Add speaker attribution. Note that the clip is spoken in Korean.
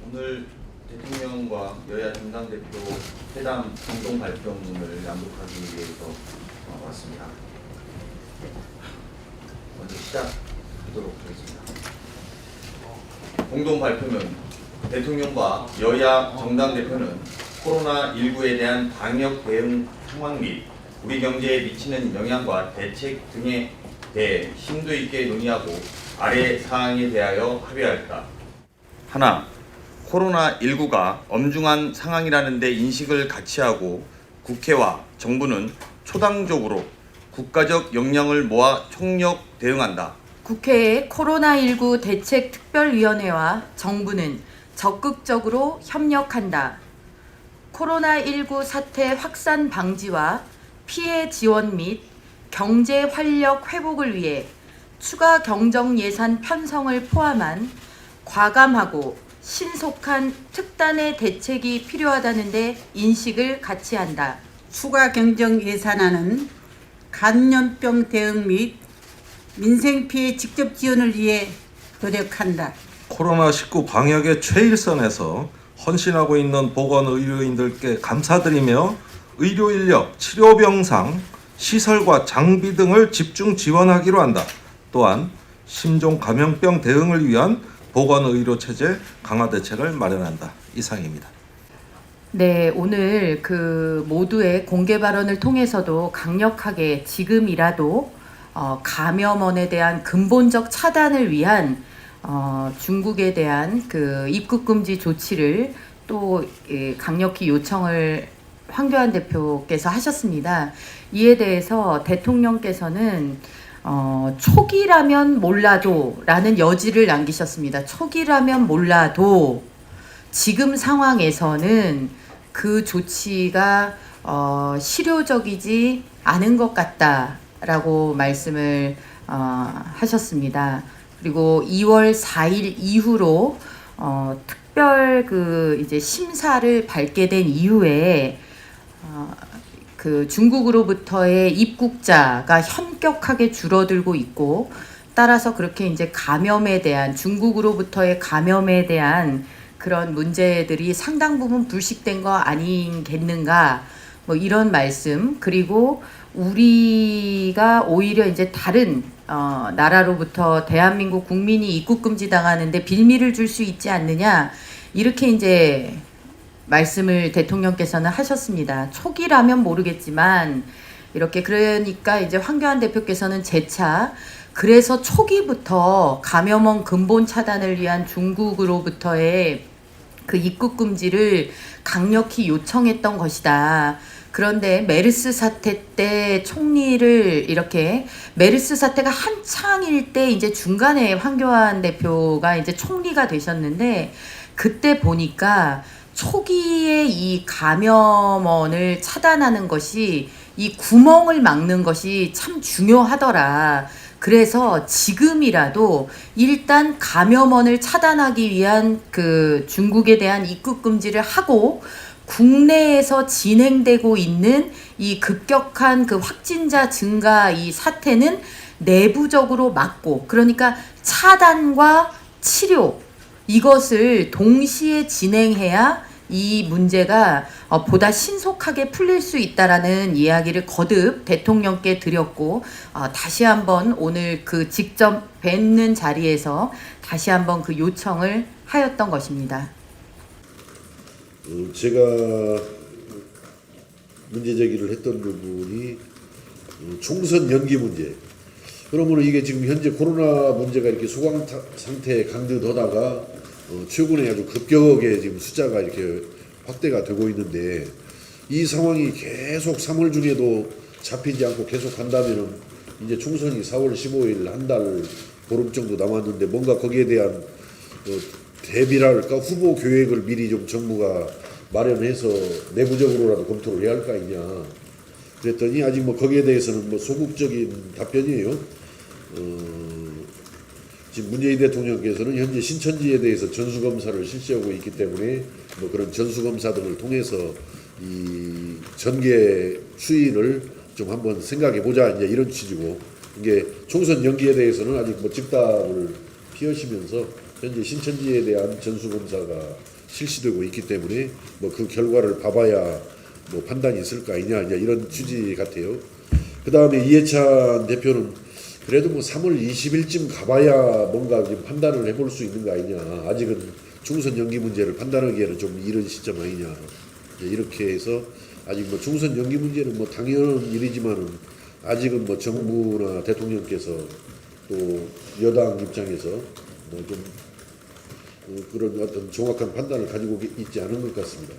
Speaker 1: 오늘 대통령과 여야 정당 대표 회담 공동 발표문을 낭독하기 위해서 왔습니다. 먼저 시작하도록 하겠습니다. 공동 발표문. 대통령과 여야 정당 대표는 코로나19에 대한 방역 대응 상황 및 우리 경제에 미치는 영향과 대책 등에 대해 심도 있게 논의하고 아래 사항에 대하여 합의하였다. 하나, 코로나19가 엄중한 상황이라는 데 인식을 같이 하고 국회와 정부는 초당적으로 국가적 역량을 모아 총력 대응한다.
Speaker 2: 국회의 코로나19 대책특별위원회와 정부는 적극적으로 협력한다. 코로나19 사태 확산 방지와 피해 지원 및 경제 활력 회복을 위해 추가 경정 예산 편성을 포함한 과감하고 신속한 특단의 대책이 필요하다는 데 인식을 같이 한다.
Speaker 3: 추가 경정 예산안은 감염병 대응 및 민생 피해 직접 지원을 위해 노력한다.
Speaker 4: 코로나19 방역의 최일선에서 헌신하고 있는 보건의료인들께 감사드리며 의료 인력, 치료병상, 시설과 장비 등을 집중 지원하기로 한다. 또한 심종 감염병 대응을 위한 보건의료 체제 강화 대책을 마련한다. 이상입니다.
Speaker 2: 네, 오늘 모두의 공개 발언을 통해서도 강력하게 지금이라도 감염원에 대한 근본적 차단을 위한 중국에 대한 입국 금지 조치를 또 강력히 요청을 황교안 대표께서 하셨습니다. 이에 대해서 대통령께서는 초기라면 몰라도 라는 여지를 남기셨습니다. 초기라면 몰라도 지금 상황에서는 그 조치가 실효적이지 않은 것 같다라고 말씀을 하셨습니다. 그리고 2월 4일 이후로 특별 이제 심사를 밟게 된 이후에 중국으로부터의 입국자가 현격하게 줄어들고 있고, 따라서 그렇게 이제 중국으로부터의 감염에 대한 그런 문제들이 상당 부분 불식된 거 아니겠는가, 뭐 이런 말씀. 그리고 우리가 오히려 이제 다른 나라로부터 대한민국 국민이 입국 금지 당하는데 빌미를 줄 수 있지 않느냐, 이렇게 이제 말씀을 대통령께서는 하셨습니다. 초기라면 모르겠지만 이렇게, 그러니까 이제 황교안 대표께서는 재차 그래서 초기부터 감염원 근본 차단을 위한 중국으로부터의 그 입국 금지를 강력히 요청했던 것이다. 그런데 메르스 사태 때 총리를 이렇게, 메르스 사태가 한창일 때 이제 중간에 황교안 대표가 이제 총리가 되셨는데, 그때 보니까 초기에 이 감염원을 차단하는 것이, 이 구멍을 막는 것이 참 중요하더라. 그래서 지금이라도 일단 감염원을 차단하기 위한 중국에 대한 입국 금지를 하고, 국내에서 진행되고 있는 이 급격한 확진자 증가 이 사태는 내부적으로 막고, 그러니까 차단과 치료, 이것을 동시에 진행해야 이 문제가 보다 신속하게 풀릴 수 있다라는 이야기를 거듭 대통령께 드렸고, 다시 한번 오늘 직접 뵙는 자리에서 다시 한번 요청을 하였던 것입니다.
Speaker 5: 제가 문제 제기를 했던 부분이 총선 연기 문제. 그러므로 이게 지금 현재 코로나 문제가 이렇게 소강 상태에 강등하다가 최근에 아주 급격하게 지금 숫자가 이렇게 확대가 되고 있는데, 이 상황이 계속 3월 중에도 잡히지 않고 계속 한다면은 이제 총선이 4월 15일 한 달 보름 정도 남았는데, 뭔가 거기에 대한 대비랄까 후보 계획을 미리 좀 정부가 마련해서 내부적으로라도 검토를 해야 할 거 아니냐. 그랬더니 아직 뭐 거기에 대해서는 소극적인 답변이에요. 지금 문재인 대통령께서는 현재 신천지에 대해서 전수검사를 실시하고 있기 때문에 그런 전수검사 등을 통해서 이 전개 추이를 좀 한번 생각해 보자, 이제 이런 취지고, 이게 총선 연기에 대해서는 아직 즉답을 피하시면서 현재 신천지에 대한 전수검사가 실시되고 있기 때문에 뭐 그 결과를 봐봐야 뭐 판단이 있을 거 아니냐 이런 취지 같아요. 그 다음에 이해찬 대표는 그래도 뭐 3월 20일쯤 가봐야 뭔가 좀 판단을 해볼 수 있는 거 아니냐. 아직은 총선 연기 문제를 판단하기에는 좀 이른 시점 아니냐. 이렇게 해서 아직 뭐 총선 연기 문제는 뭐 당연한 일이지만은 아직은 뭐 정부나 대통령께서 또 여당 입장에서 뭐 좀 그런 어떤 정확한 판단을 가지고 있지 않은 것 같습니다.